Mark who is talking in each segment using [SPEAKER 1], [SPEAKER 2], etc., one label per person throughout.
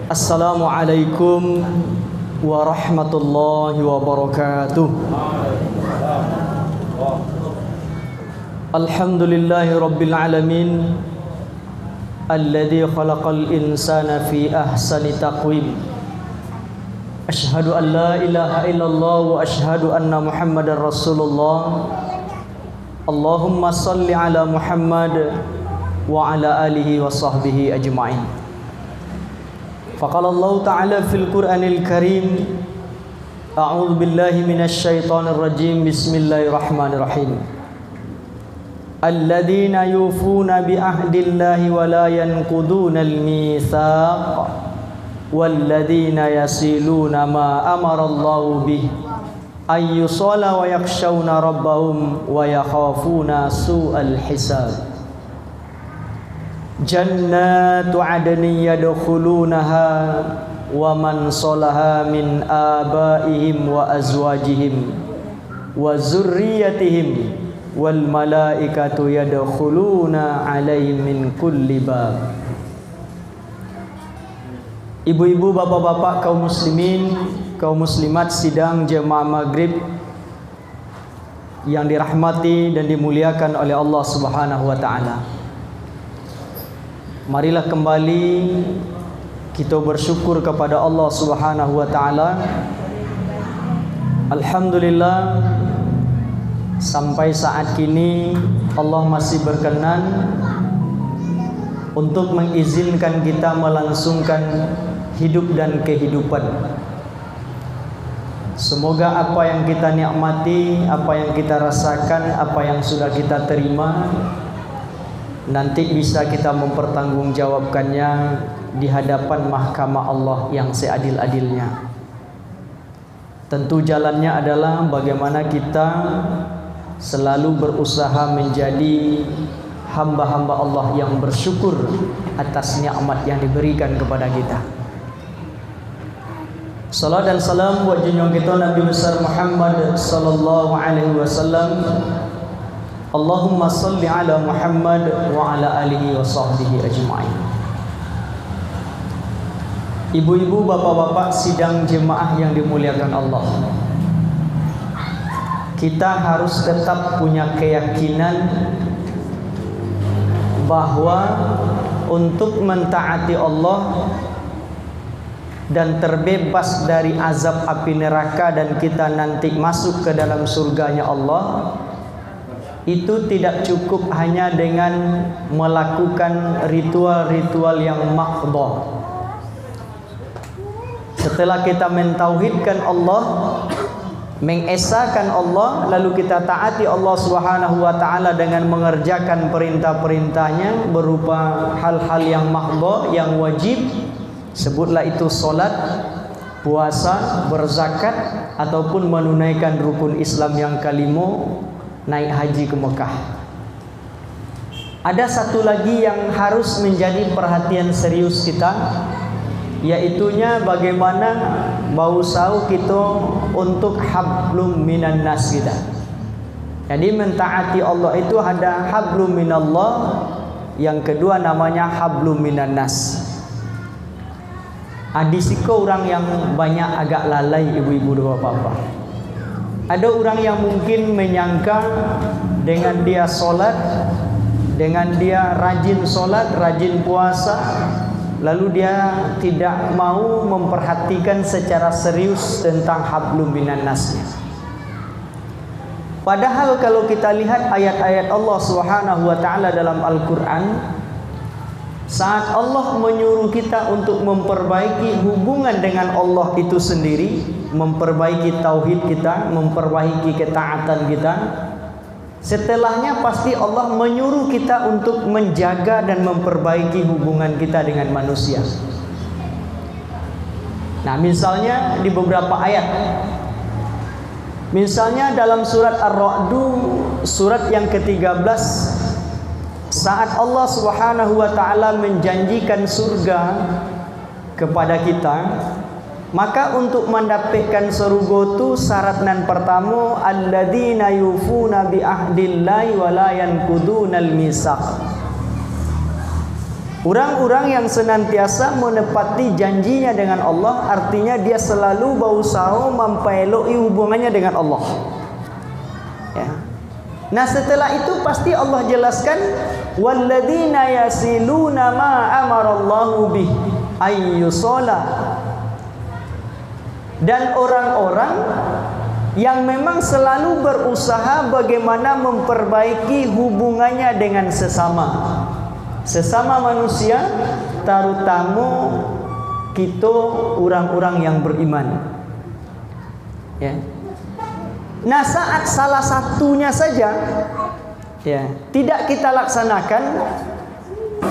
[SPEAKER 1] Assalamualaikum warahmatullahi wabarakatuh. Alhamdulillahi rabbil alamin alladzi khalaqal insana fi ahsani taqwim. Asyhadu an la ilaha illallah wa asyhadu anna Muhammadar Rasulullah. Allahumma salli ala Muhammad wa ala alihi wa sahbihi ajma'in. Faqala Allah Ta'ala fil Qur'anil Karim, a'udzu billahi minasy syaithanir rajim. Bismillahirrahmanirrahim. Alladzina yufuna bi ahdillahi wa la yanqudunal mitsaq walladzina yasiluna ma amara Allahu bih ay yusalla wa yakhshawna rabbahum wa yakhafuna su'al hisab. Jannatu adnin yadkhulunaha wa man salaha min abaihim wa azwajihim wa zurriyyatihim wal malaikatu yadkhuluna alaihim min kulli bab. Ibu-ibu, bapak-bapak, kaum muslimin, kaum muslimat sidang jemaah maghrib yang dirahmati dan dimuliakan oleh Allah Subhanahu wa taala. Marilah kembali kita bersyukur kepada Allah Subhanahu wa taala. Alhamdulillah, sampai saat kini Allah masih berkenan untuk mengizinkan kita melangsungkan hidup dan kehidupan. Semoga apa yang kita nikmati, apa yang kita rasakan, apa yang sudah kita terima nanti bisa kita mempertanggungjawabkannya di hadapan mahkamah Allah yang seadil-adilnya. Tentu jalannya adalah bagaimana kita selalu berusaha menjadi hamba-hamba Allah yang bersyukur atas nikmat yang diberikan kepada kita. Salam dan salam buat junjungan kita Nabi besar Muhammad sallallahu alaihi wasallam. Allahumma salli ala Muhammad wa ala alihi wa sahbihi ajma'in. Ibu-ibu, bapak-bapak sidang jemaah yang dimuliakan Allah, kita harus tetap punya keyakinan bahwa untuk mentaati Allah dan terbebas dari azab api neraka dan kita nanti masuk ke dalam surganya Allah, itu tidak cukup hanya dengan melakukan ritual-ritual yang makhdhah. Setelah kita mentauhidkan Allah, mengesakan Allah, lalu kita taati Allah Subhanahu wa taala dengan mengerjakan perintah-perintahnya berupa hal-hal yang makhdhah, yang wajib. Sebutlah itu salat, puasa, berzakat ataupun menunaikan rukun Islam yang kelima, naik haji ke Mekah. Ada satu lagi yang harus menjadi perhatian serius kita, yaitunya bagaimana berusaha kita untuk hablum minan nas kita. Jadi mentaati Allah itu ada hablum minallah, yang kedua namanya hablum minan nas. Adisiko orang yang banyak agak lalai, ibu-ibu dan bapak-bapak. Ada orang yang mungkin menyangka dengan dia solat, dengan dia rajin solat, rajin puasa, lalu dia tidak mau memperhatikan secara serius tentang hablum minan nasnya. Padahal kalau kita lihat ayat-ayat Allah Subhanahu wa taala dalam Al-Qur'an, saat Allah menyuruh kita untuk memperbaiki hubungan dengan Allah itu sendiri, memperbaiki tauhid kita, memperbaiki ketaatan kita, setelahnya pasti Allah menyuruh kita untuk menjaga dan memperbaiki hubungan kita dengan manusia. Nah, misalnya di beberapa ayat, misalnya dalam surat Ar-Ra'd, surat yang ke-13, saat Allah Subhanahu wa taala menjanjikan surga kepada kita, maka untuk mendapatkan surga itu syarat nan pertama, alladzina yufuna bi ahdillahi wa la yanqudunal mitsaq. Orang-orang yang senantiasa menepati janjinya dengan Allah, artinya dia selalu berusaha mempereloi hubungannya dengan Allah. Ya. Nah, setelah itu pasti Allah jelaskan, walladzina yasiluna ma amarallahu bih ayyusala. Dan orang-orang yang memang selalu berusaha bagaimana memperbaiki hubungannya dengan sesama manusia, terutama kita orang-orang yang beriman. Ya. Nah, saat salah satunya saja tidak kita laksanakan,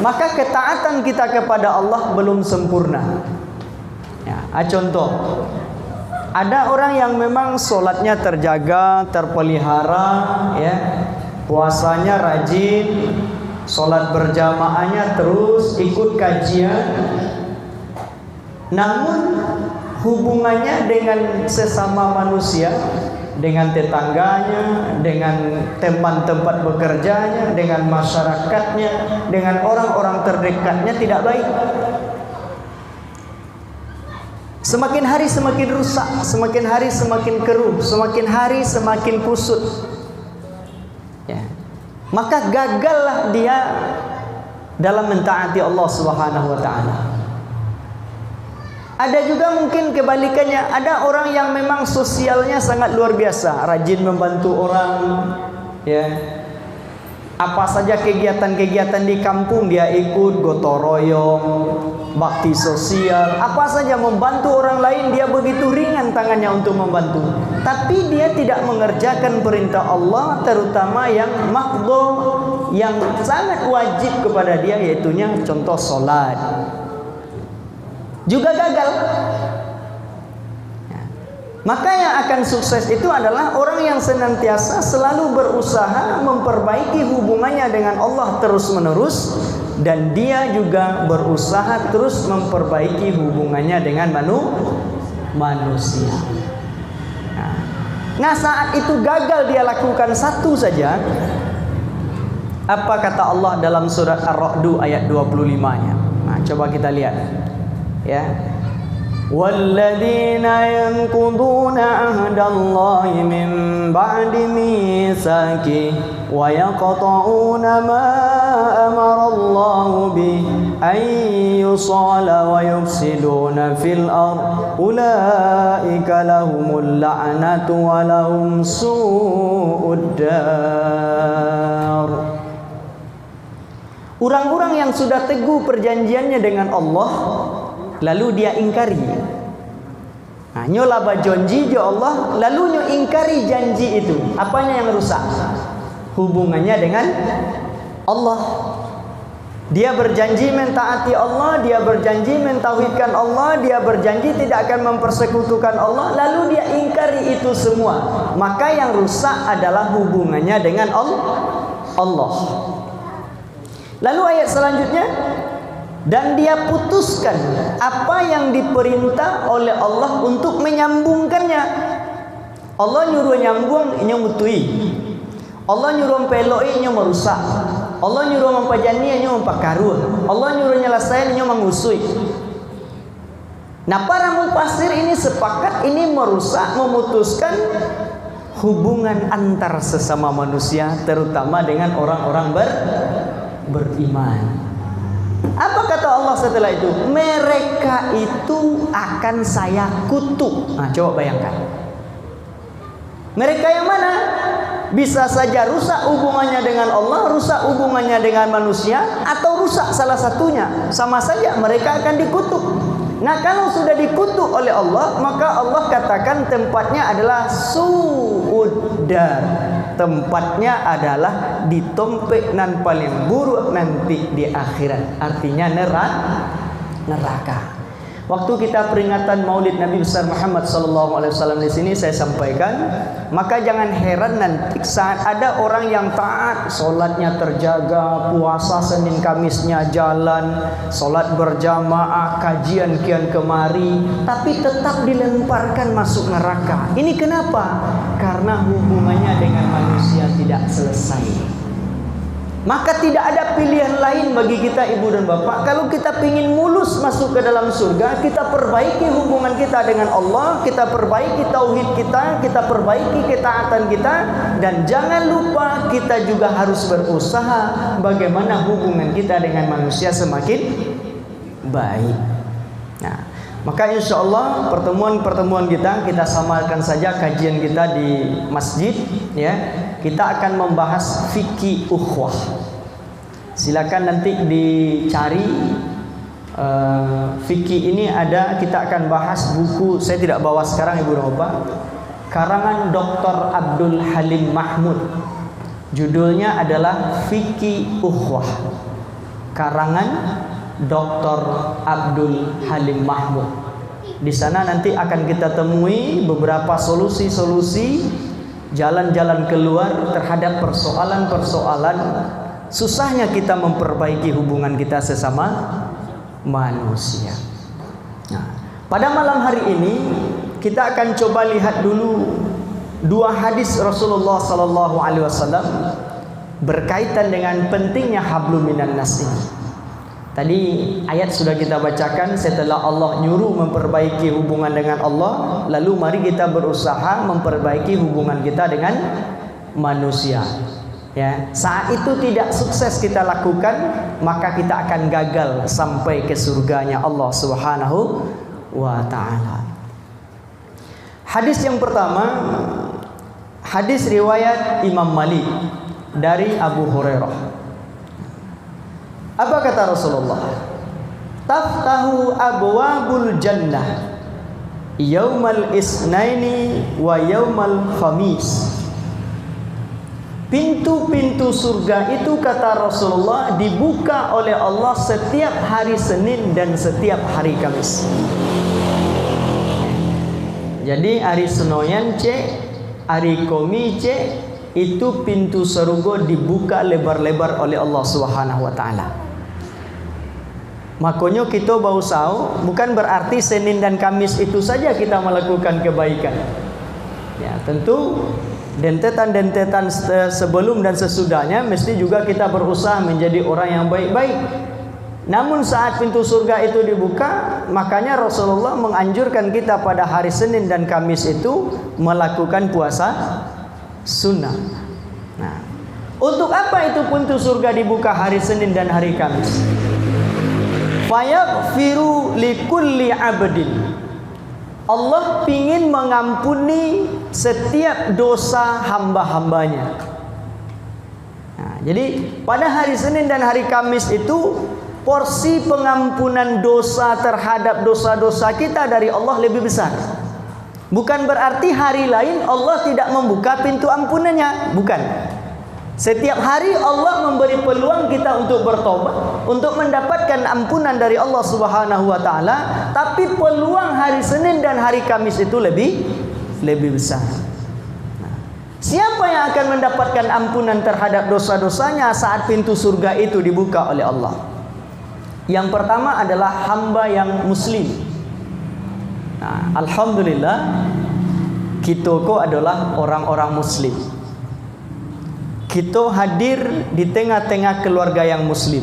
[SPEAKER 1] maka ketaatan kita kepada Allah belum sempurna. Ya, contoh, ada orang yang memang sholatnya terjaga, terpelihara, ya, puasanya rajin, sholat berjamaahnya terus, ikut kajian, namun hubungannya dengan sesama manusia, dengan tetangganya, dengan teman tempat bekerjanya, dengan masyarakatnya, dengan orang-orang terdekatnya tidak baik. Semakin hari semakin rusak, semakin hari semakin keruh, semakin hari semakin kusut. Ya. Maka gagallah dia dalam mentaati Allah Subhanahu wa taala. Ada juga mungkin kebalikannya, ada orang yang memang sosialnya sangat luar biasa, rajin membantu orang, ya. Apa saja kegiatan-kegiatan di kampung dia ikut, gotong royong, bakti sosial, apa saja membantu orang lain, dia begitu ringan tangannya untuk membantu. Tapi dia tidak mengerjakan perintah Allah, terutama yang maqdhu, yang sangat wajib kepada dia, yaitunya contoh sholat. Juga gagal. Maka yang akan sukses itu adalah orang yang senantiasa selalu berusaha memperbaiki hubungannya dengan Allah terus-menerus, dan dia juga berusaha terus memperbaiki hubungannya dengan manusia. Nah, saat itu gagal dia lakukan satu saja, apa kata Allah dalam surat Ar-Ra'd ayat 25-nya? Nah, coba kita lihat. Ya. وَالَّذِينَ يَنْقُضُونَ عَهْدَ اللَّهِ مِنْ بَعْدِ مِيثَاقِهِ وَيَقْطَعُونَ مَا أَمَرَ اللَّهُ بِهِ أَنْ يُوصَلَ وَيُفْسِدُونَ فِي الْأَرْضِ أُولَئِكَ لَهُمُ اللَّعْنَةُ وَلَهُمْ سُوءُ الدَّارِ. Orang-orang yang sudah teguh perjanjiannya dengan Allah, lalu dia ingkari. Nah, nyola bajonji jo Allah, lalu nyo ingkari janji itu. Apanya yang rusak? Hubungannya dengan Allah. Dia berjanji mentaati Allah, dia berjanji mentauhidkan Allah, dia berjanji tidak akan mempersekutukan Allah, lalu dia ingkari itu semua. Maka yang rusak adalah hubungannya dengan Allah. Lalu ayat selanjutnya, dan dia putuskan apa yang diperintah oleh Allah untuk menyambungkannya. Allah nyuruh nyambung, nyo mutui. Allah nyuruh peloi, nyo merusak. Allah nyuruh mempajani, nyo mempakaruh. Allah nyuruh nyelesain, nyo mengusui. Nah, para mufasir ini sepakat ini merusak, memutuskan hubungan antar sesama manusia, terutama dengan orang-orang beriman. Apa kata Allah setelah itu? Mereka itu akan saya kutuk. Nah, coba bayangkan. Mereka yang mana? Bisa saja rusak hubungannya dengan Allah, rusak hubungannya dengan manusia, atau rusak salah satunya. Sama saja mereka akan dikutuk. Nah, kalau sudah dikutuk oleh Allah, maka Allah katakan tempatnya adalah su'uddar. Tempatnya adalah di tempat nan paling buruk nanti di akhirat. Artinya neraka. Waktu kita peringatan Maulid Nabi besar Muhammad SAW di sini saya sampaikan, maka jangan heran nanti saat ada orang yang taat, solatnya terjaga, puasa Senin Kamisnya jalan, solat berjamaah, kajian kian kemari, tapi tetap dilemparkan masuk neraka. Ini kenapa? Karena hubungannya dengan manusia tidak selesai. Maka tidak ada pilihan lain bagi kita ibu dan bapak. Kalau kita ingin mulus masuk ke dalam surga, kita perbaiki hubungan kita dengan Allah, kita perbaiki tauhid kita, kita perbaiki ketaatan kita, dan jangan lupa kita juga harus berusaha bagaimana hubungan kita dengan manusia semakin baik. Nah, maka insya Allah pertemuan kita samarkan saja kajian kita di masjid, ya. Kita akan membahas fikih ukhuwah. Silakan nanti dicari fikih ini ada. Kita akan bahas buku, saya tidak bawa sekarang ibu dan bapak, karangan Dr. Abdul Halim Mahmud. Judulnya adalah Fikih Ukhuwah, karangan Dr. Abdul Halim Mahmud. Di sana nanti akan kita temui beberapa solusi-solusi, jalan-jalan keluar terhadap persoalan-persoalan susahnya kita memperbaiki hubungan kita sesama manusia. Nah, pada malam hari ini kita akan coba lihat dulu dua hadis Rasulullah sallallahu alaihi wasallam berkaitan dengan pentingnya hablum minan nas ini. Tadi ayat sudah kita bacakan, setelah Allah nyuruh memperbaiki hubungan dengan Allah, lalu mari kita berusaha memperbaiki hubungan kita dengan manusia. Ya, saat itu tidak sukses kita lakukan, maka kita akan gagal sampai ke surganya Allah Subhanahu wa taala. Hadis yang pertama, hadis riwayat Imam Malik dari Abu Hurairah. Apa kata Rasulullah? Taftahu abwabul jannah yaumal isnaini wa yaumal khamis. Pintu-pintu surga itu, kata Rasulullah, dibuka oleh Allah setiap hari Senin dan setiap hari Kamis. Jadi hari Senoyan hari Komi itu pintu surga dibuka lebar-lebar oleh Allah Subhanahu wa taala. Makanya kita bau tahu, bukan berarti Senin dan Kamis itu saja kita melakukan kebaikan. Ya, tentu dentetan-dentetan sebelum dan sesudahnya mesti juga kita berusaha menjadi orang yang baik-baik. Namun saat pintu surga itu dibuka, makanya Rasulullah menganjurkan kita pada hari Senin dan Kamis itu melakukan puasa sunnah. Nah, untuk apa itu pintu surga dibuka hari Senin dan hari Kamis? Fayaghfiru likulli abdin. Allah ingin mengampuni setiap dosa hamba-hambanya. Nah, jadi pada hari Senin dan hari Kamis itu porsi pengampunan dosa terhadap dosa-dosa kita dari Allah lebih besar. Bukan berarti hari lain Allah tidak membuka pintu ampunannya, bukan. Setiap hari Allah memberi peluang kita untuk bertobat, untuk mendapatkan ampunan dari Allah Subhanahu wa taala, tapi peluang hari Senin dan hari Kamis itu lebih besar. Nah, siapa yang akan mendapatkan ampunan terhadap dosa-dosanya saat pintu surga itu dibuka oleh Allah? Yang pertama adalah hamba yang muslim. Nah, alhamdulillah kita adalah orang-orang muslim. Kita hadir di tengah-tengah keluarga yang muslim.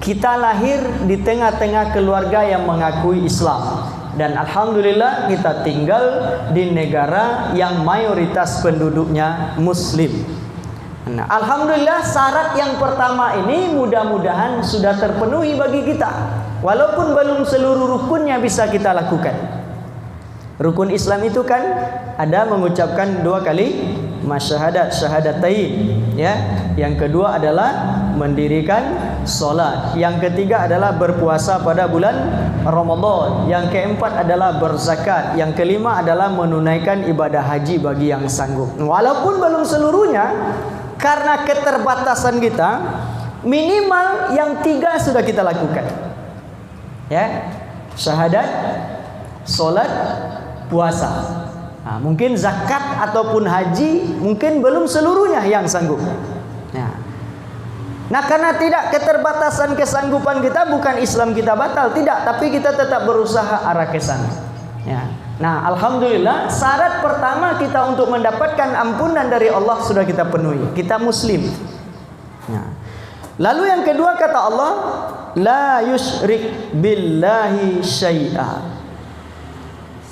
[SPEAKER 1] Kita lahir di tengah-tengah keluarga yang mengakui Islam. Dan alhamdulillah kita tinggal di negara yang mayoritas penduduknya muslim. Nah, alhamdulillah syarat yang pertama ini mudah-mudahan sudah terpenuhi bagi kita. Walaupun belum seluruh rukunnya bisa kita lakukan. Rukun Islam itu kan ada mengucapkan 2 kali syahadatain, ya. Yang kedua adalah mendirikan salat. Yang ketiga adalah berpuasa pada bulan Ramadan. Yang keempat adalah berzakat. Yang kelima adalah menunaikan ibadah haji bagi yang sanggup. Walaupun belum seluruhnya, karena keterbatasan kita, minimal yang 3 sudah kita lakukan. Ya. Syahadat, salat, puasa. Nah, mungkin zakat ataupun haji mungkin belum seluruhnya yang sanggup. Nah, karena tidak keterbatasan kesanggupan kita, bukan Islam kita batal, tidak, tapi kita tetap berusaha arah ke sana. Ya. Nah, alhamdulillah syarat pertama kita untuk mendapatkan ampunan dari Allah sudah kita penuhi. Kita muslim. Ya. Lalu yang kedua kata Allah, la yusyrik billahi syai'a.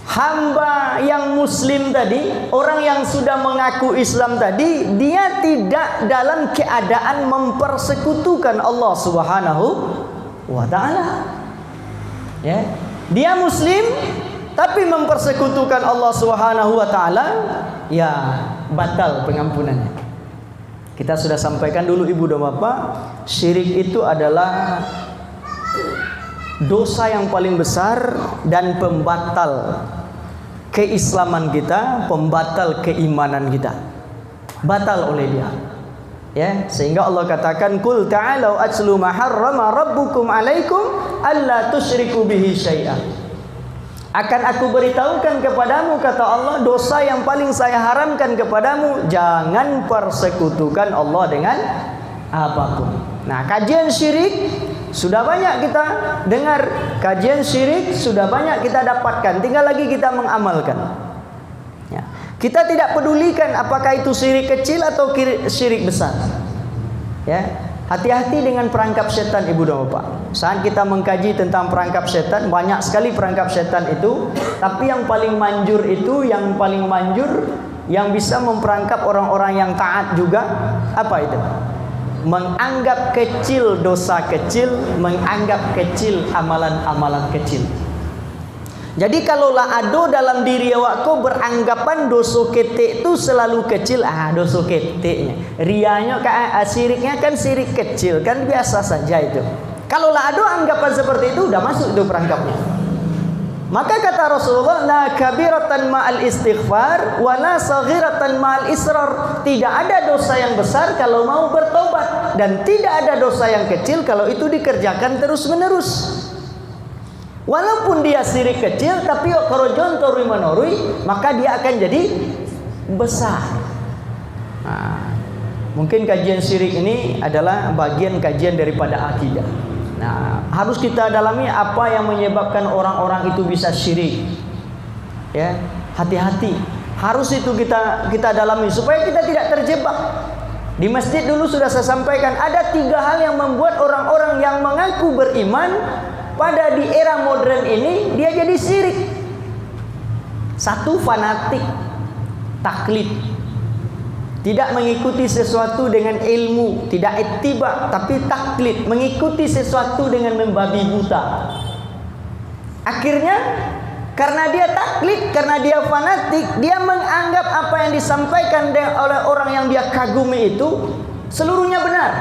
[SPEAKER 1] Hamba yang muslim tadi, orang yang sudah mengaku Islam tadi, dia tidak dalam keadaan mempersekutukan Allah Subhanahu wa taala. Ya. Dia muslim tapi mempersekutukan Allah Subhanahu wa taala, ya batal pengampunannya. Kita sudah sampaikan dulu Ibu dan Bapak, syirik itu adalah dosa yang paling besar dan pembatal keislaman kita, pembatal keimanan kita. Batal oleh dia. Ya, sehingga Allah katakan, "Qul ta'alu atlu ma harrama rabbukum 'alaikum alla tusyriku bihi syai'a." Akan aku beritahukan kepadamu, kata Allah, dosa yang paling saya haramkan kepadamu, jangan persekutukan Allah dengan apapun. Nah, kajian syirik sudah banyak kita dengar, kajian syirik sudah banyak kita dapatkan, tinggal lagi kita mengamalkan. Ya. Kita tidak pedulikan apakah itu syirik kecil atau syirik besar. Ya. Hati-hati dengan perangkap setan Ibu dan Bapak. Saat kita mengkaji tentang perangkap setan, banyak sekali perangkap setan itu, tapi yang paling manjur itu, yang paling manjur, yang bisa memperangkap orang-orang yang taat juga, apa itu? Menganggap kecil dosa kecil, menganggap kecil amalan-amalan kecil. Jadi kalaulah ada dalam diri awakku beranggapan dosa ketik itu selalu kecil, dosa ketiknya, rianya syiriknya kan syirik kecil, kan biasa saja itu. Kalaulah ada anggapan seperti itu, udah masuk itu perangkapnya. Maka kata Rasulullah, la kabiratan ma'al istighfar wa la saghiratan ma'al israr. Tidak ada dosa yang besar kalau mau bertobat, dan tidak ada dosa yang kecil kalau itu dikerjakan terus-menerus. Walaupun dia syirik kecil, tapi korojon torui menorui, maka dia akan jadi besar. Nah, mungkin kajian syirik ini adalah bagian kajian daripada akidah. Nah, harus kita dalami apa yang menyebabkan orang-orang itu bisa syirik. Ya, hati-hati. Harus itu kita dalami supaya kita tidak terjebak. Di masjid dulu sudah saya sampaikan, ada 3 hal yang membuat orang-orang yang mengaku beriman pada di era modern ini dia jadi syirik. 1, fanatik, taklid. Tidak mengikuti sesuatu dengan ilmu, tidak ittiba, tapi taklid, mengikuti sesuatu dengan membabi buta. Akhirnya karena dia taklid, karena dia fanatik, dia menganggap apa yang disampaikan oleh orang yang dia kagumi itu seluruhnya benar.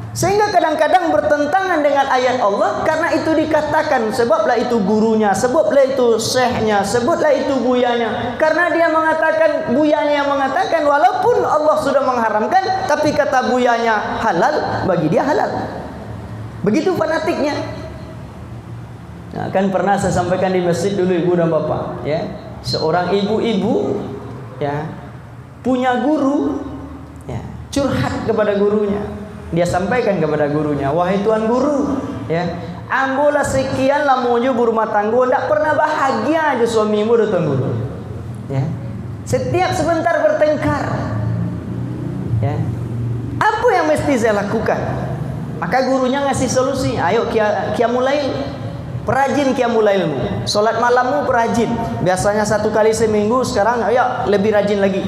[SPEAKER 1] Sehingga kadang-kadang bertentangan dengan ayat Allah, karena itu dikatakan, sebablah itu gurunya, sebablah itu syekhnya, sebutlah itu buyanya. Karena dia mengatakan, buyanya mengatakan, walaupun Allah sudah mengharamkan, tapi kata buyanya halal, bagi dia halal. Begitu fanatiknya. Nah, kan pernah saya sampaikan di masjid dulu Ibu dan Bapak, ya. Seorang ibu-ibu, ya, punya guru, ya, curhat kepada gurunya. Dia sampaikan kepada gurunya, wahai tuan guru, ya, ambolah sekian lama aja berumah tangga, tidak pernah bahagia aja suamimu, tuan guru. Ya, setiap sebentar bertengkar. Ya, apa yang mesti saya lakukan? Maka gurunya ngasih solusi, ayo qiyamul lail, perajin qiyamul lailmu, solat malammu perajin. Biasanya 1 kali seminggu, sekarang ayo lebih rajin lagi.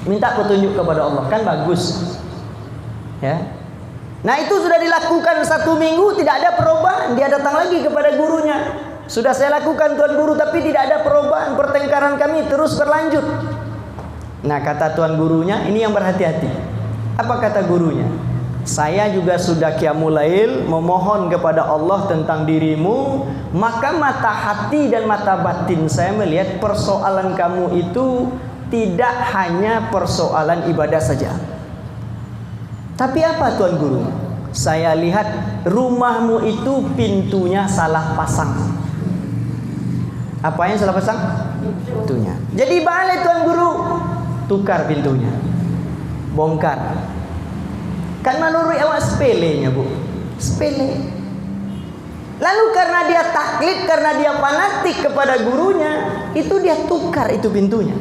[SPEAKER 1] Minta petunjuk kepada Allah, kan bagus. Ya. Nah, itu sudah dilakukan 1 minggu, tidak ada perubahan. Dia datang lagi kepada gurunya, sudah saya lakukan tuan guru, tapi tidak ada perubahan, pertengkaran kami terus berlanjut. Nah, kata tuan gurunya, ini yang berhati-hati. Apa kata gurunya? Saya juga sudah qiyamul lail, memohon kepada Allah tentang dirimu, maka mata hati dan mata batin saya melihat persoalan kamu itu tidak hanya persoalan ibadah saja. Tapi apa tuan guru? Saya lihat rumahmu itu pintunya salah pasang. Apa yang salah pasang? Pintunya. Jadi balik tuan guru, tukar pintunya, bongkar. Kan menurut awak sepelenya, Bu, sepele. Lalu karena dia taklid, karena dia fanatik kepada gurunya, itu dia tukar itu pintunya.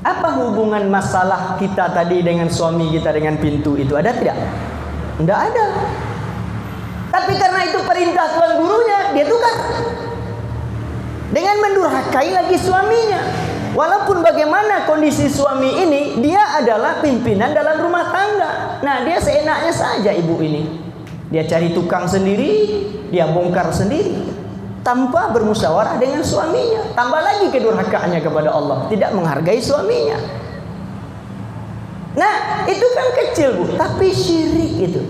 [SPEAKER 1] Apa hubungan masalah kita tadi dengan suami kita dengan pintu itu? Ada tidak? Tidak ada. Tapi karena itu perintah tuan gurunya, dia tukar dengan mendurhakai lagi suaminya. Walaupun bagaimana kondisi suami ini, dia adalah pimpinan dalam rumah tangga. Nah, dia seenaknya saja ibu ini. Dia cari tukang sendiri, dia bongkar sendiri, tanpa bermusyawarah dengan suaminya. Tambah lagi kedurhakaannya kepada Allah, tidak menghargai suaminya. Nah, itu kan kecil bu, tapi syirik itu.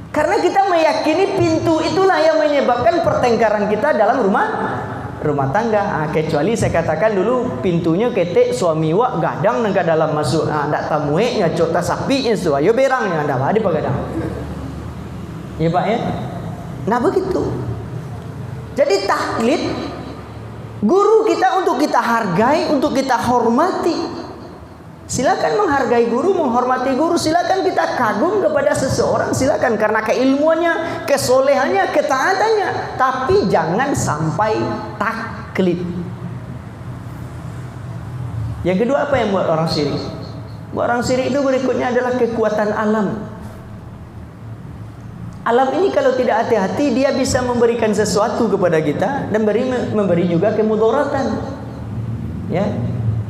[SPEAKER 1] Karena kita meyakini pintu itulah yang menyebabkan pertengkaran kita dalam rumah tangga. Kecuali saya katakan dulu pintunya ketek suami wak gadang nang dalam masuk. Ndak tamuek nyacok ta sapi nya su ayo berangnya ndak ada pagadang. Ya Pak ya. Nah begitu. Jadi taklid guru kita untuk kita hargai, untuk kita hormati. Silakan menghargai guru, menghormati guru. Silakan kita kagum kepada seseorang. Silakan karena keilmuannya, kesolehannya, ketaatannya. Tapi jangan sampai taklid. Yang kedua, apa yang buat orang syirik? Buat orang syirik itu berikutnya adalah kekuatan alam. Alam ini kalau tidak hati-hati, dia bisa memberikan sesuatu kepada kita dan memberi juga kemudaratan. Ya.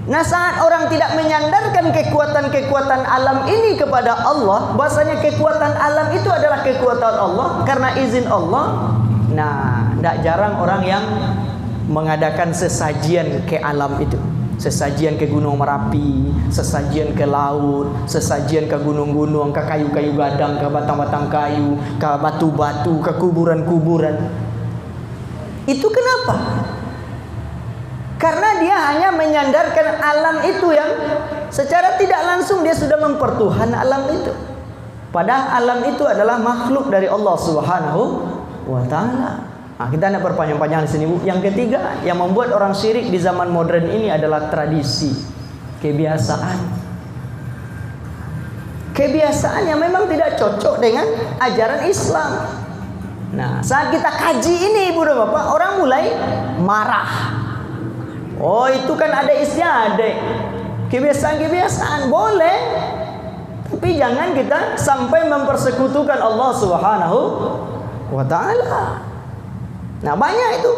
[SPEAKER 1] Nah, saat orang tidak menyandarkan kekuatan-kekuatan alam ini kepada Allah, bahasanya kekuatan alam itu adalah kekuatan Allah karena izin Allah. Nah, tidak jarang orang yang mengadakan sesajian ke alam itu. Sesajian ke Gunung Merapi, sesajian ke laut, sesajian ke gunung-gunung, ke kayu-kayu gadang, ke batang-batang kayu, ke batu-batu, ke kuburan-kuburan. Itu kenapa? Karena dia hanya menyandarkan alam itu yang secara tidak langsung dia sudah mempertuhan alam itu. Padahal alam itu adalah makhluk dari Allah Subhanahu wa taala. Nah, kita tidak berpanjang-panjang di sini Bu. Yang ketiga yang membuat orang syirik di zaman modern ini adalah tradisi, kebiasaan. Kebiasaan yang memang tidak cocok dengan ajaran Islam. Nah, saat kita kaji ini Ibu dan Bapak, orang mulai marah. Oh, itu kan ada istiadat. Kebiasaan-kebiasaan boleh, tapi jangan kita sampai mempersekutukan Allah Subhanahu wa taala. Nah, banyak itu.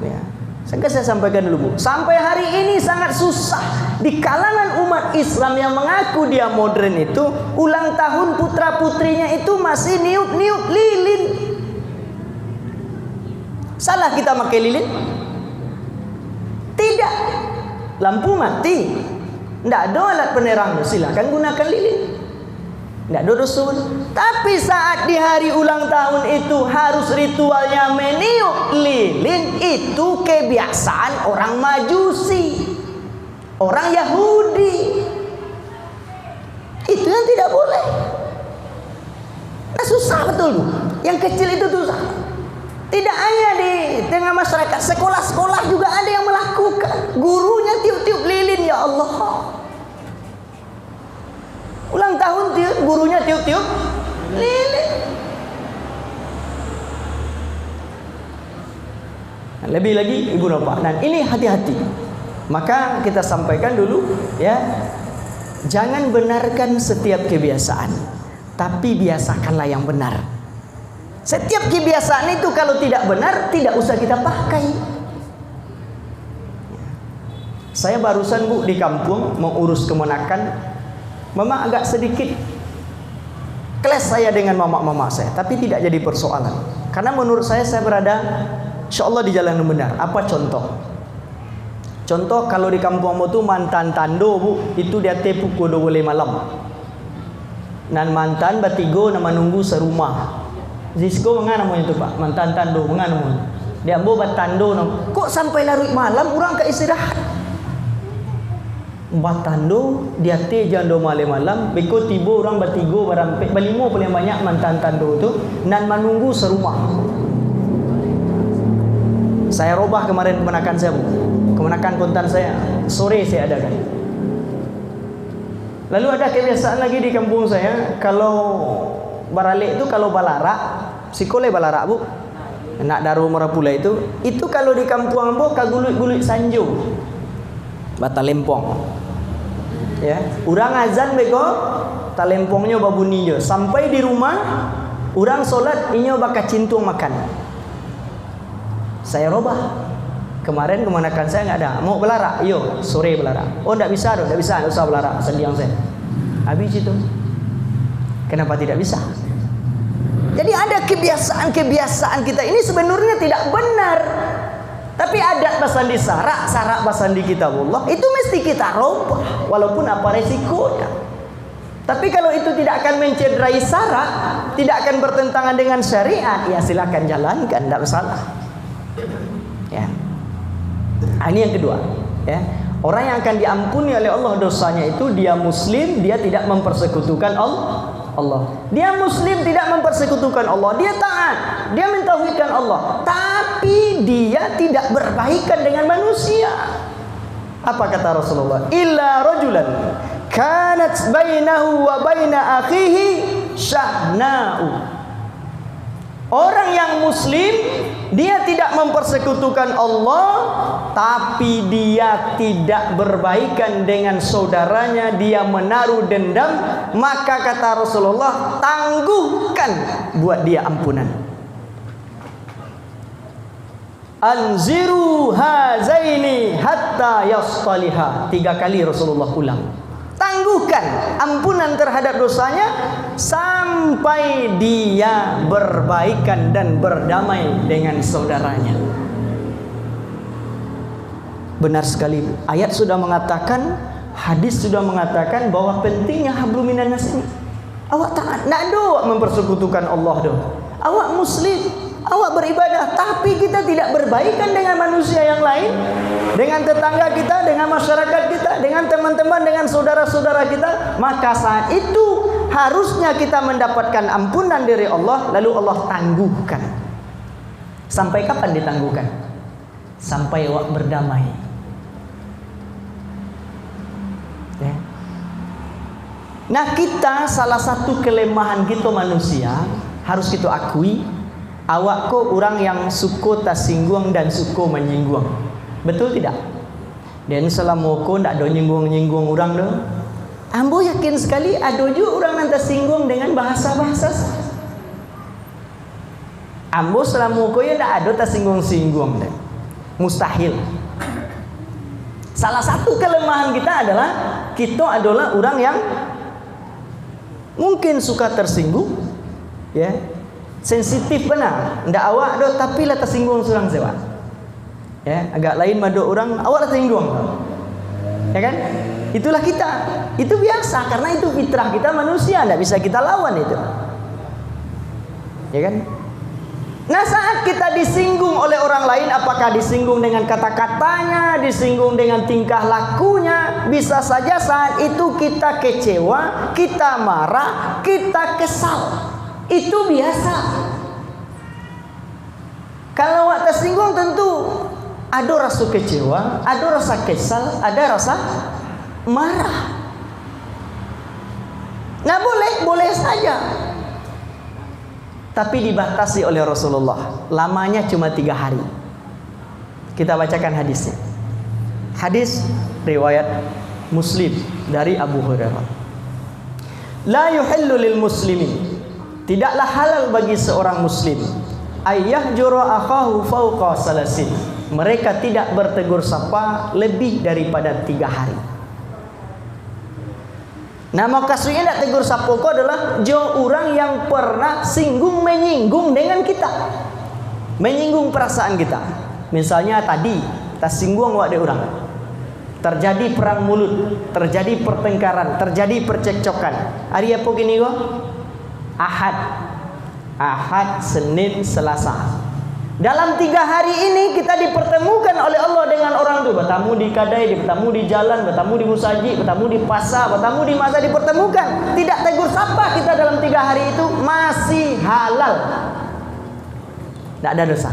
[SPEAKER 1] Ya. Saya sampaikan dulu Bu. Sampai hari ini sangat susah di kalangan umat Islam yang mengaku dia modern itu, ulang tahun putra-putrinya itu masih niup-niup lilin. Salah kita pakai lilin? Tidak. Lampu mati, tidak ada alat penerang, silakan gunakan lilin. Tidak ada dosa. Tapi saat di hari ulang tahun itu harus ritualnya meniup lilin, itu kebiasaan orang Majusi, orang Yahudi. Itu yang tidak boleh. Nah, susah betul Bu. Yang kecil itu susah. Tidak hanya di tengah masyarakat, sekolah-sekolah juga ada yang melakukan. Gurunya tiup-tiup lilin, ya Allah. Ulang tahun gurunya tiup-tiup lilin. Lebih lagi Ibu Bapak. Dan ini hati-hati. Maka kita sampaikan dulu ya, jangan benarkan setiap kebiasaan, tapi biasakanlah yang benar. Setiap kebiasaan itu kalau tidak benar, tidak usah kita pakai. Saya barusan Bu di kampung mengurus kemenakan. Memang agak sedikit kelas saya dengan mama-mama saya, tapi tidak jadi persoalan. Karena menurut saya berada insyaallah di jalan yang benar. Apa contoh? Contoh kalau di kampung itu mantan tando Bu, itu dia pukul 12 malam. Dan mantan batigo nama nunggu serumah. Zisko mengana namanya itu Pak, mantan tando mengana namanya. Dia ambo batando no. Kok sampai larut malam orang ke istirahat? Batando dia te jando malam-malam, beko tibo orang batigo barang balimo paling banyak mantan tando itu nan menunggu serumah. Saya robah kemarin kemenakan saya Bu. Kemenakan kontan saya sore saya adakan. Lalu ada kebiasaan lagi di kampung saya, kalau baralik itu kalau balarak, sikole balarak Bu. Nak daru merapula itu kalau di kampung ambo kagulut-gulut sanjo. Batalempong. Ya, urang azan bego, talempongnya babunyi je. Sampai di rumah, urang solat inyo baka cintung makan. Saya robah. Kemarin kemenakan saya nggak ada. Mau belara, iyo sore belara. Oh nggak bisa, nggak usah belara. Sendiang saya. Habis itu. Kenapa tidak bisa? Jadi ada kebiasaan kita ini sebenarnya tidak benar. Tapi adat basandi sarak basandi kitabullah itu mesti kita robah walaupun apa resikonya. Tapi kalau itu tidak akan mencederai sarak, tidak akan bertentangan dengan syariat, ya silakan jalankan, tidak masalah. Ya. Ini yang kedua, ya. Orang yang akan diampuni oleh Allah dosanya itu dia muslim, dia tidak mempersekutukan Allah. Dia muslim tidak mempersekutukan Allah, dia taat, dia mentauhidkan Allah, tapi dia tidak berbaikan dengan manusia. Apa kata Rasulullah? Illa rajulan kanat bainahu wa baina akhihi syahna'u. Orang yang muslim dia tidak mempersekutukan Allah, tapi dia tidak berbaikan dengan saudaranya, dia menaruh dendam, maka kata Rasulullah, tangguhkan buat dia ampunan. Anziru hazaini hatta yastaliha. 3 kali Rasulullah ulang. Tangguhkan ampunan terhadap dosanya sampai dia berbaikan dan berdamai dengan saudaranya. Benar sekali. Ayat sudah mengatakan, hadis sudah mengatakan bahwa pentingnya hablum minan nas ini. Awak taat, nak doa mempersekutukan Allah doh. Awak muslim, awak beribadah, tapi kita tidak berbaikan dengan manusia yang lain, dengan tetangga kita, dengan masyarakat kita, dengan teman-teman, dengan saudara-saudara kita, maka saat itu harusnya kita mendapatkan ampunan dari Allah, lalu Allah tangguhkan. Sampai kapan ditangguhkan? Sampai awak berdamai. Ya. Nah, kita salah satu kelemahan kita manusia harus kita akui, awak ko orang yang suko tersinggung dan suko menyinggung. Betul tidak? Dan selama ko ndak do nyinggung orang do. Ambo yakin sekali ada juga orang yang tersinggung dengan bahasa-bahasa. Ambo selama ko ya ndak ada tersinggung-singgung deh. Mustahil. Salah satu kelemahan kita adalah orang yang mungkin suka tersinggung, ya, sensitif benar. Ndak awak do tapi lah tersinggung surang sewa. Ya, agak lain madu orang awak lah tersinggung. Ya kan? Itulah kita. Itu biasa karena itu fitrah kita manusia, ndak bisa kita lawan itu. Ya kan? Nah, saat kita disinggung oleh orang lain, apakah disinggung dengan kata-katanya, disinggung dengan tingkah lakunya, bisa saja saat itu kita kecewa, kita marah, kita kesal. Itu biasa. Kalau awak tersinggung tentu ada rasa kecewa, ada rasa kesal, ada rasa marah. Nah, boleh saja. Tapi dibatasi oleh Rasulullah. Lamanya cuma 3 hari. Kita bacakan hadisnya. Hadis riwayat Muslim dari Abu Hurairah. La yuhillu lil muslimin. Tidaklah halal bagi seorang muslim ayyahjura akhahu fawqa salasin. Mereka tidak bertegur sapa lebih daripada 3 hari. Nah, maksudnya tidak tegur sapa ko adalah jo orang yang pernah singgung menyinggung dengan kita, menyinggung perasaan kita. Misalnya tadi tersinggung wak de orang, terjadi perang mulut, terjadi pertengkaran, terjadi percekcokan. Hari apa gini go? Ahad, Senin, Selasa. Dalam 3 hari ini kita dipertemukan oleh Allah dengan orang itu. Bertemu di kedai, bertemu di jalan, bertemu di musaji, bertemu di pasar, bertemu di masa dipertemukan. Tidak tegur sapa kita dalam 3 hari itu masih halal. Tidak ada dosa.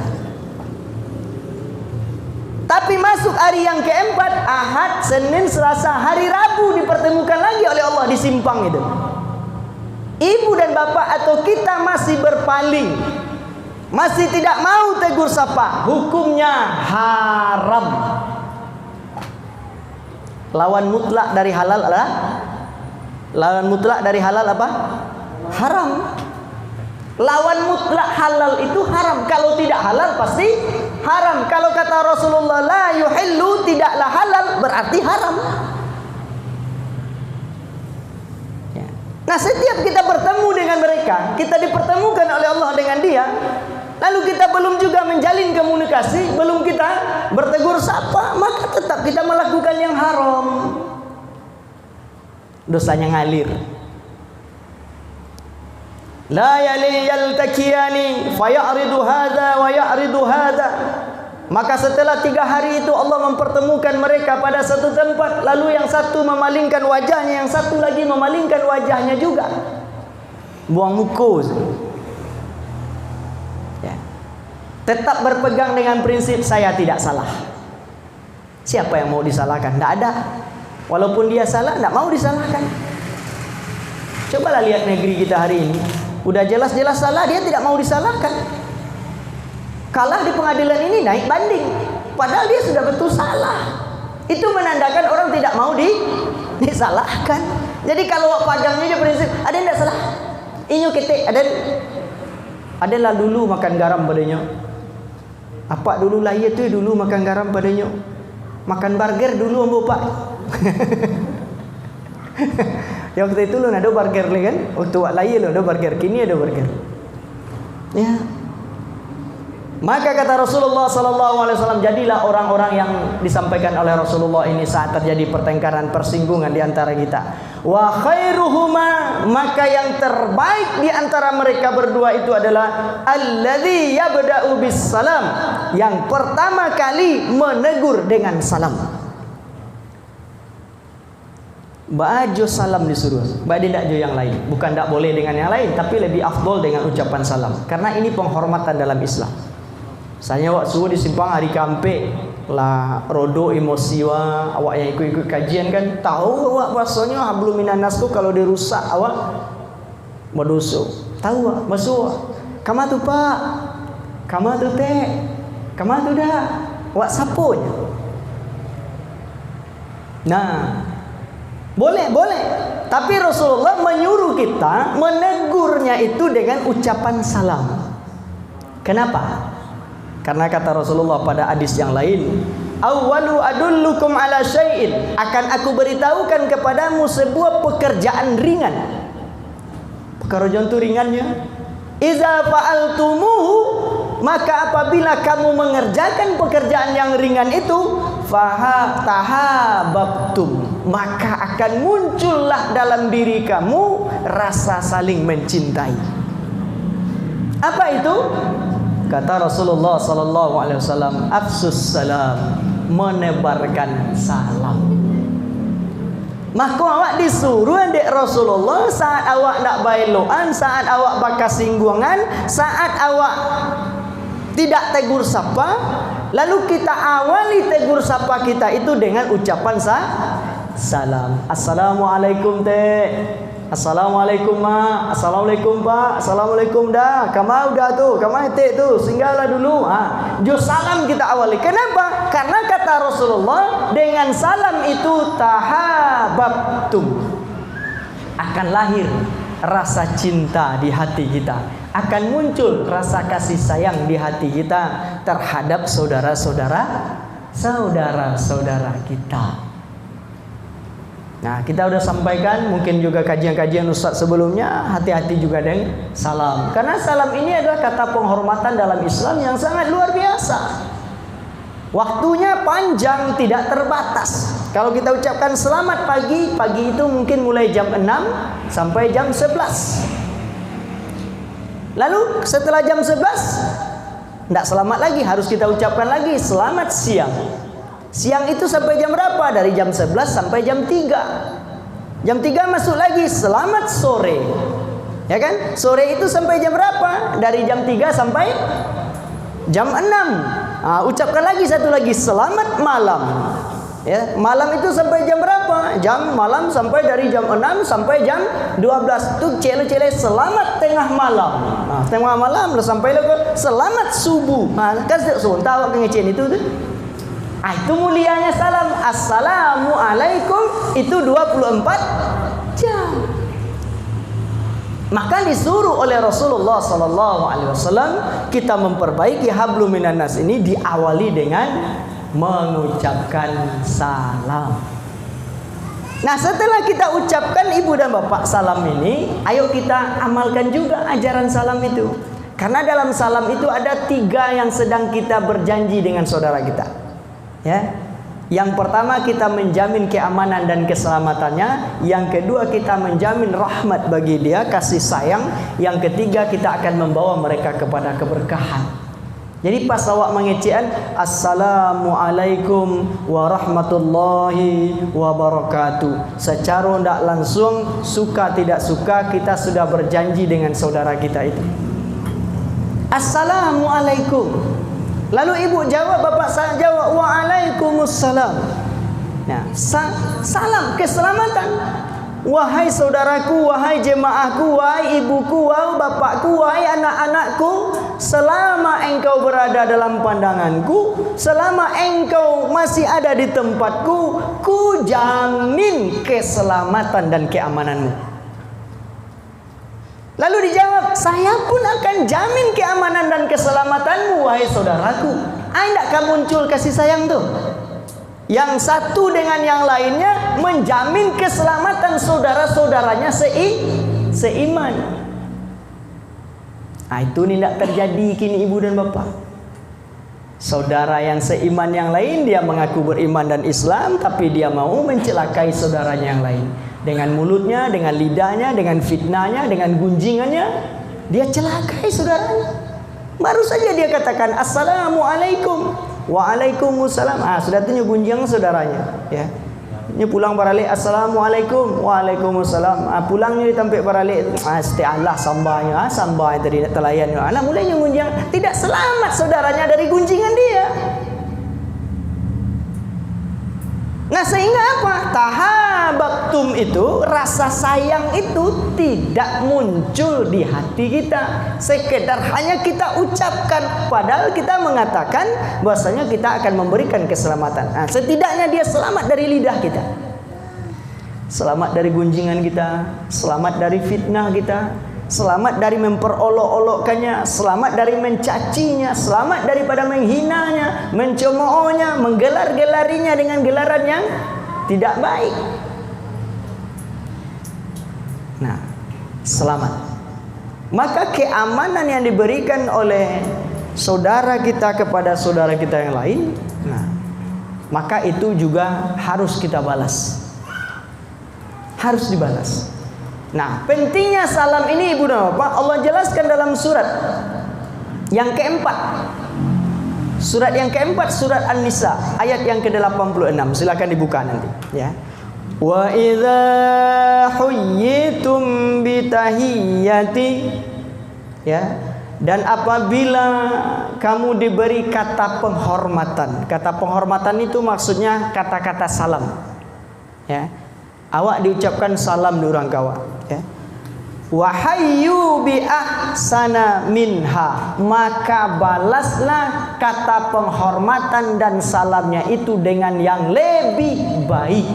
[SPEAKER 1] Tapi masuk hari yang keempat, Ahad, Senin, Selasa, hari Rabu dipertemukan lagi oleh Allah di simpang itu. Ibu dan bapak atau kita masih berpaling, masih tidak mau tegur sapa, hukumnya haram. Lawan mutlak dari halal adalah apa? Haram. Lawan mutlak halal itu haram. Kalau tidak halal pasti haram. Kalau kata Rasulullah la yuhillu, tidaklah halal, berarti haram. Ya. Nah, setiap kita bertemu dengan mereka, kita dipertemukan oleh Allah dengan dia, lalu kita belum juga menjalin komunikasi, belum kita bertegur sapa, maka tetap kita melakukan yang haram. Dosanya ngalir. La yaltaqiyani fayaridu hadza wa yaridu hadza. Maka setelah 3 hari itu Allah mempertemukan mereka pada satu tempat, lalu yang satu memalingkan wajahnya, yang satu lagi memalingkan wajahnya juga. Buang muka. Ya. Tetap berpegang dengan prinsip saya tidak salah. Siapa yang mau disalahkan? Tidak ada. Walaupun dia salah, tidak mau disalahkan. Cobalah lihat negeri kita hari ini. Udah jelas-jelas salah, dia tidak mau disalahkan. Kalah di pengadilan ini, naik banding. Padahal dia sudah betul salah. Itu menandakan orang tidak mau disalahkan. Jadi kalau pagangnya dia prinsip, ada yang tidak salah. Inyo ketik, adalah dulu makan garam padanya. Apa dulu lah ia tu dulu makan garam padanya. Makan burger dulu ambo pak. Ya waktu itu lu ada burger lagi kan? Waktu wak lain lu ada burger, kini ada burger. Ya. Maka kata Rasulullah SAW, jadilah orang-orang yang disampaikan oleh Rasulullah ini saat terjadi pertengkaran, persinggungan di antara kita. Wa khairuhuma, maka yang terbaik di antara mereka berdua itu adalah alladzi yabda'u bis salam, yang pertama kali menegur dengan salam. Ba'ajo salam disuruh, ba'di tidak jo yang lain. Bukan tidak boleh dengan yang lain, tapi lebih afdol dengan ucapan salam. Karena ini penghormatan dalam Islam. Misalnya awak suruh di simpang hari kampe lah rodo emosiwa, awak yang ikut-ikut kajian kan tahu awak bahasanya hablum minan nas tu kalau dirusak awak berdosa. Tahu awak masuk. Kama tu pak, kama tu teh, kama tu dah. Awak sapunya. Nah, boleh. Tapi Rasulullah menyuruh kita menegurnya itu dengan ucapan salam. Kenapa? Karena kata Rasulullah pada hadis yang lain, awwalu adullukum ala syai'in, akan aku beritahukan kepadamu sebuah pekerjaan ringan. Pekerjaan itu ringannya, iza fa'altumuhu, maka apabila kamu mengerjakan pekerjaan yang ringan itu, tahabbtum, maka akan muncullah dalam diri kamu rasa saling mencintai. Apa itu? Kata Rasulullah SAW, afsus salam, menebarkan salam. Maka awak disuruh dek Rasulullah saat awak nak bailoan, saat awak bakas singgungan, saat awak tidak tegur sapa, lalu kita awali tegur sapa kita itu dengan ucapan salam. Assalamualaikum teh. Assalamualaikum ma, assalamualaikum pak, assalamualaikum dah. Kamu udah tuh, kamu etik tuh, singgahlah dulu. Jo salam kita awali. Kenapa? Karena kata Rasulullah, dengan salam itu tahabbtum, akan lahir rasa cinta di hati kita, akan muncul rasa kasih sayang di hati kita terhadap saudara-saudara kita. Nah, kita sudah sampaikan, mungkin juga kajian-kajian Ustaz sebelumnya, hati-hati juga dengan salam. Karena salam ini adalah kata penghormatan dalam Islam yang sangat luar biasa. Waktunya panjang, tidak terbatas. Kalau kita ucapkan selamat pagi, pagi itu mungkin mulai jam 6 sampai jam 11. Lalu setelah jam 11, tidak selamat lagi, harus kita ucapkan lagi selamat siang. Siang itu sampai jam berapa? Dari jam 11 sampai jam 3. Jam 3 masuk lagi selamat sore. Ya kan? Sore itu sampai jam berapa? Dari jam 3 sampai jam 6. Ucapkan lagi satu lagi selamat malam. Ya, malam itu sampai jam berapa? Jam malam sampai dari jam 6 sampai jam 12. Itu cele-cele selamat tengah malam. Tengah malam lah sampai ke selamat subuh. Kan sebentar awak ngecen itu tuh. Itu mulianya salam. Assalamualaikum itu 24 jam. Maka disuruh oleh Rasulullah SAW kita memperbaiki hablum minan nas ini diawali dengan mengucapkan salam. Nah, setelah kita ucapkan ibu dan bapak salam ini, ayo kita amalkan juga ajaran salam itu. Karena dalam salam itu ada 3 yang sedang kita berjanji dengan saudara kita. Ya. Yang pertama kita menjamin keamanan dan keselamatannya. Yang kedua kita menjamin rahmat bagi dia, kasih sayang. Yang ketiga kita akan membawa mereka kepada keberkahan. Jadi pas awak mengecekan Assalamualaikum warahmatullahi wabarakatuh, secara tidak langsung, suka tidak suka, kita sudah berjanji dengan saudara kita itu. Assalamualaikum. Lalu ibu jawab, bapak saya jawab, waalaikumsalam. Nah, salam keselamatan. Wahai saudaraku, wahai jemaahku, wahai ibuku, wahai bapakku, wahai anak-anakku, selama engkau berada dalam pandanganku, selama engkau masih ada di tempatku, ku jamin keselamatan dan keamananmu. Lalu dijawab, saya pun akan jamin keamanan dan keselamatanmu, wahai saudaraku. Tidak akan muncul kasih sayang tuh. Yang satu dengan yang lainnya menjamin keselamatan saudara-saudaranya seiman. Itu tidak terjadi kini ibu dan bapak. Saudara yang seiman yang lain, dia mengaku beriman dan Islam, tapi dia mau mencelakai saudaranya yang lain. Dengan mulutnya, dengan lidahnya, dengan fitnahnya, dengan gunjingannya, dia celakai saudaranya. Baru saja dia katakan Assalamualaikum, waalaikumsalam. Sudah tunjuk gunjing saudaranya, ya. Ini pulang baralik Assalamualaikum, waalaikumsalam. Pulangnya ditampik baralik Allah sambanya, sambanya tadi nak telayan. Anak mulainya gunjing, tidak selamat saudaranya dari gunjingan dia. Nah, sehingga apa? Tahabbtum itu, rasa sayang itu tidak muncul di hati kita. Sekedar hanya kita ucapkan, padahal kita mengatakan bahwasanya kita akan memberikan keselamatan. Nah, setidaknya dia selamat dari lidah kita, selamat dari gunjingan kita, selamat dari fitnah kita, selamat dari memperolok-olokkannya, selamat dari mencacinya, selamat daripada menghinanya, mencemoohnya, menggelar-gelarinya dengan gelaran yang tidak baik. Nah, selamat. Maka keamanan yang diberikan oleh saudara kita kepada saudara kita yang lain, nah, maka itu juga harus kita balas. Harus dibalas. Nah, pentingnya salam ini ibu dan bapak Allah jelaskan dalam surat yang keempat. Surat yang keempat, surat An-Nisa, ayat yang ke-86. Silakan dibuka nanti, ya. Wa idza huyyitum bitahiyyati, ya. Dan apabila kamu diberi kata penghormatan. Kata penghormatan itu maksudnya kata-kata salam, ya. Awak diucapkan salam di orang kawan, ya. Wahayyu bi ahsana minha, maka balaslah kata penghormatan dan salamnya itu dengan yang lebih baik.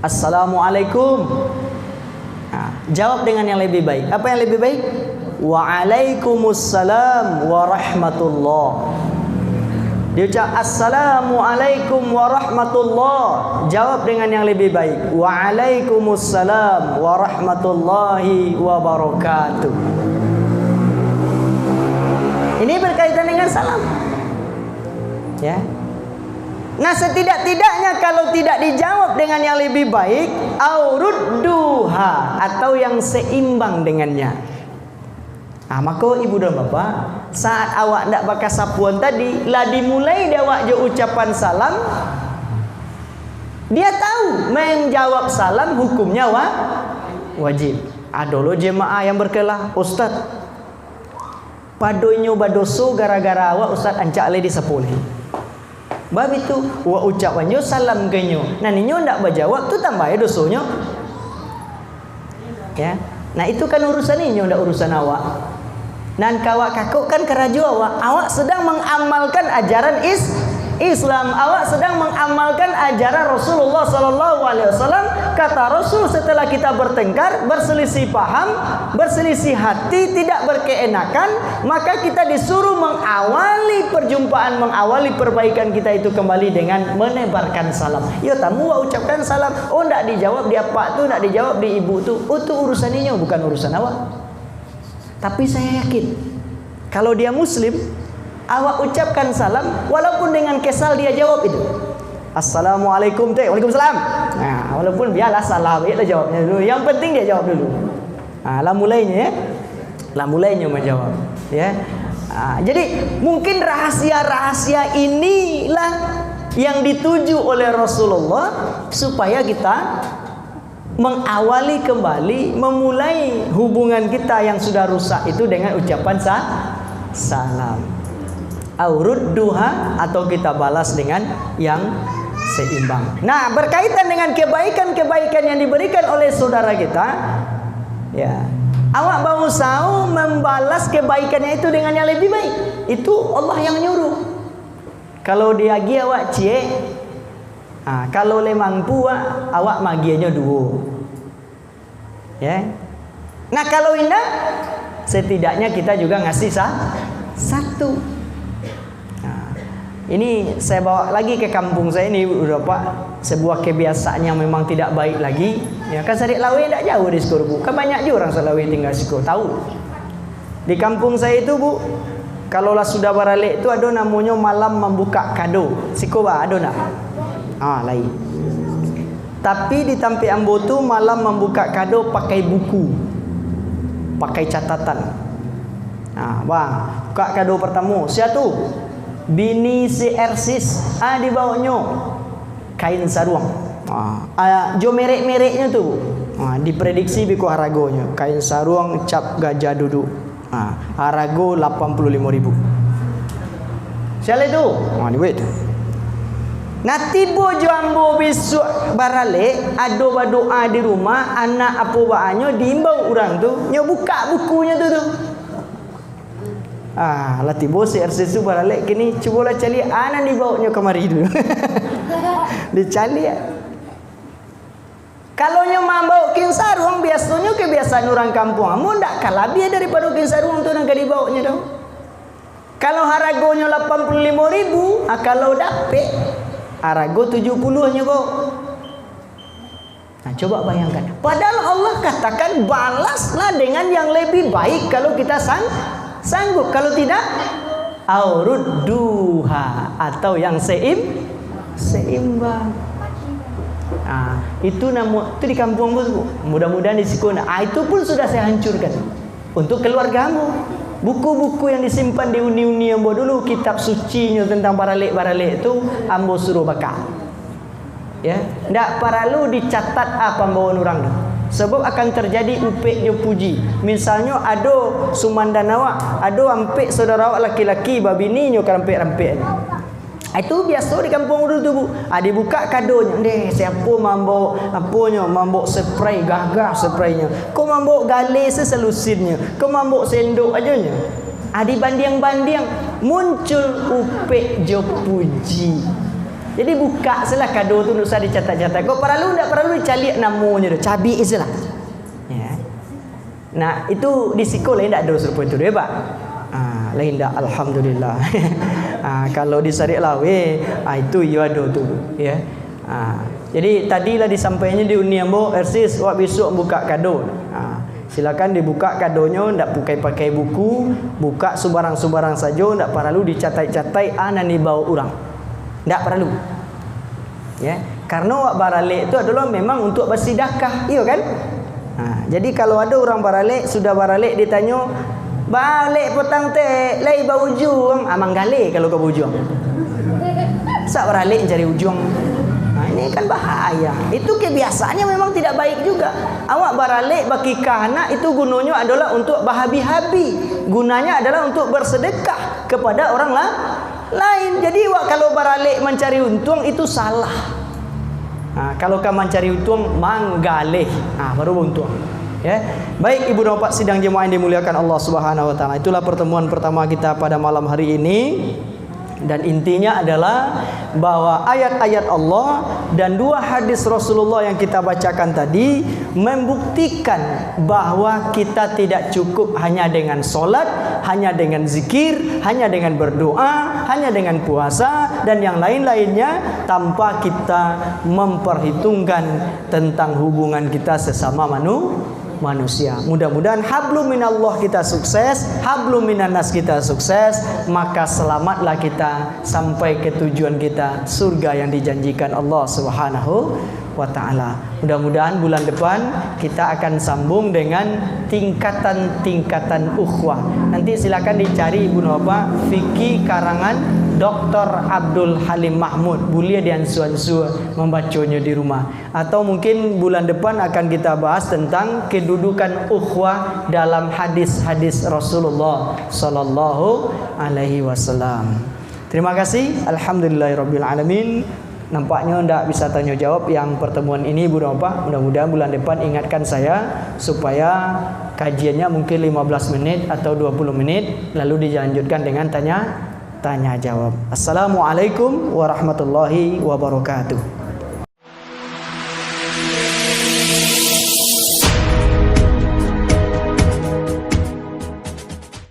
[SPEAKER 1] Assalamualaikum. Nah, jawab dengan yang lebih baik. Apa yang lebih baik? Waalaikumsalam warahmatullahi. Diucap Assalamualaikum warahmatullahi, jawab dengan yang lebih baik. Waalaikumsalam warahmatullahi wabarakatuh. Ini berkaitan dengan salam, ya. Nah, setidak-tidaknya kalau tidak dijawab dengan yang lebih baik, aurudduha, atau yang seimbang dengannya. Maka ibu dan bapak, saat awak tidak pakai sapuan tadi, lah dimulai dia awak je ucapan salam, dia tahu menjawab salam hukumnya wajib. Ada jemaah yang berkelah, Ustaz, padoinyo badoso gara-gara awak Ustaz ancak le di sepuluh. Bab itu, wa ucapannya salam kenyo. Nah, ninyo ndak berjawab tu tambah dosonya. Ya. Nah, itu kan urusan ninyo, ndak urusan awak. Nan kawak kakuk kan keraju awak sedang mengamalkan ajaran Islam, awak sedang mengamalkan ajaran Rasulullah sallallahu alaihi wasallam. Kata Rasul, setelah kita bertengkar, berselisih paham, berselisih hati, tidak berkeenakan, maka kita disuruh mengawali perjumpaan, mengawali perbaikan kita itu kembali dengan menebarkan salam. Ya tamu ucapkan salam, oh ndak dijawab di apa tu, ndak dijawab di ibu tu. Oh tu urusannya, bukan urusan awak. Tapi saya yakin kalau dia muslim, awak ucapkan salam, walaupun dengan kesal dia jawab itu. Assalamualaikum teh, waalaikumsalam. Nah, walaupun biarlah salam, dia jawabnya dulu. Yang penting dia jawab dulu. Lah mulainya ya. Lah mulainya menjawab, ya. Jadi mungkin rahasia-rahasia inilah yang dituju oleh Rasulullah supaya kita mengawali kembali, memulai hubungan kita yang sudah rusak itu dengan ucapan salam. Aurudduha, atau kita balas dengan yang seimbang. Nah, berkaitan dengan kebaikan-kebaikan yang diberikan oleh saudara kita, ya, awak berusaha membalas kebaikannya itu dengan yang lebih baik. Itu Allah yang nyuruh. Kalau dia gi awak cie, kalau le mampu awak magianya dua. Ya. Nah, kalau indah, setidaknya kita juga ngasih satu. Ini saya bawa lagi ke kampung saya ini, Pak, sebuah kebiasaan yang memang tidak baik lagi. Ya kan, Sadik Lawe tidak jauh di Siko, Bu. Kan banyak juga orang Lawe tinggal Siko, tahu. Di kampung saya itu, Bu, kalaulah sudah baralek itu ada namanya malam membuka kado. Siko ba ada nak? Lain. Tapi di Tampi Ambo tu malam membuka kado pakai buku, pakai catatan. Bang, buka kado pertama. Siapa tu? Bini si Ersis, dibawanya kain sarung. Jo merek-mereknya tu. Diprediksi biku haragonya. Kain sarung cap gajah duduk. Harago 85.000. Siapa itu? Ni wait. Nah, tiba jo ambo besok barale, ado berdoa di rumah, anak apa baanyo diimbau orang tu, nyo buka bukunya tu. Lah tiba si RC tu baralek kini cubalah cari anak dibawanya kemari dulu. Dicari ya. Kalau nyo mambau kin sarung, biasanya kebiasaan orang kampung amu ndak kalah biar daripada kin sarung tu nang dibawanya dah. Kalau haragonya 85.000, kalau dapet harago 70-nya kok. Nah, coba bayangkan. Padahal Allah katakan balaslah dengan yang lebih baik kalau kita sanggup. Kalau tidak, aurudduha, atau yang seimbang. Itu di kampung Bu. Mudah-mudahan di Siko. Itu pun sudah saya hancurkan untuk keluargamu. Buku-buku yang disimpan di uni-uni ambo dulu, kitab sucinya tentang baralek-baralek itu ambo suruh bakar. Ya, ndak perlu dicatat apa bawaan orang tu. Sebab akan terjadi upek dia puji. Misalnya ada sumandan awak, ada ampek saudara awak laki-laki babini nyo kerampek-rampek. Itu biasa di kampung dulu tu, Bu. Dibuka kadonya. Siapa mambo apanya? Mambo spray gagah spraynya. Kau mambo gale seselusinnya. Kau mambo sendok ajanya. Dibanding-banding muncul upek jo puji. Jadi buka selah kado tu, usah dicatat-catat. Kau perlu tak perlu dicari namanya tu. Cabi islah. Ya. Nah, itu di Siko lain tak ada serupa itu dia, Pak. Lain tak, alhamdulillah. Kalau di Sadik Lawe, itu ia ada tu, ya. Jadi tadilah disampaikannya di Uni Ambo, Ersis, wak besok buka kado. Silakan dibuka kadonya, ndak pakai buku, buka sembarang-sembarang saja, ndak perlu dicatat-catat anan dibawa orang. Tak perlu. Ya, karena wak baralek itu adalah memang untuk bersedekah, iya kan? Jadi kalau ada orang baralek, sudah baralek ditanya, "Balik petang teh, lai bau ujung." Amang gale kalau kau ujung. Sak baralek cari ujung. Ini kan bahaya. Itu kebiasaannya memang tidak baik juga. Awak baralek bagi anak itu gunanya adalah untuk berhabi-habi. Gunanya adalah untuk bersedekah kepada orang lain. Jadi kalau baralek mencari untung itu salah. Kalau kamu mencari untung manggaleh, baru untung. Ya. Baik ibu dan bapak sidang jemaah yang dimuliakan Allah Subhanahu wa taala. Itulah pertemuan pertama kita pada malam hari ini. Dan intinya adalah bahwa ayat-ayat Allah dan 2 hadis Rasulullah yang kita bacakan tadi membuktikan bahwa kita tidak cukup hanya dengan solat, hanya dengan zikir, hanya dengan berdoa, hanya dengan puasa dan yang lain-lainnya tanpa kita memperhitungkan tentang hubungan kita sesama manusia. Mudah-mudahan hablum minallah kita sukses, hablum minannas kita sukses, maka selamatlah kita sampai ke tujuan kita, surga yang dijanjikan Allah Subhanahu wa taala. Mudah-mudahan bulan depan kita akan sambung dengan tingkatan-tingkatan ukhuwah. Nanti silakan dicari ibu bapak fikih karangan Dr. Abdul Halim Mahmud, boleh diansu-ansu membacanya di rumah. Atau mungkin bulan depan akan kita bahas tentang kedudukan ukhuwah dalam hadis-hadis Rasulullah sallallahu alaihi wasallam. Terima kasih. Alhamdulillahirabbil alamin. Nampaknya tidak bisa tanya jawab yang pertemuan ini Bu Bapak. Mudah-mudahan bulan depan ingatkan saya supaya kajiannya mungkin 15 menit atau 20 menit lalu dilanjutkan dengan tanya jawab. Assalamualaikum warahmatullahi wabarakatuh.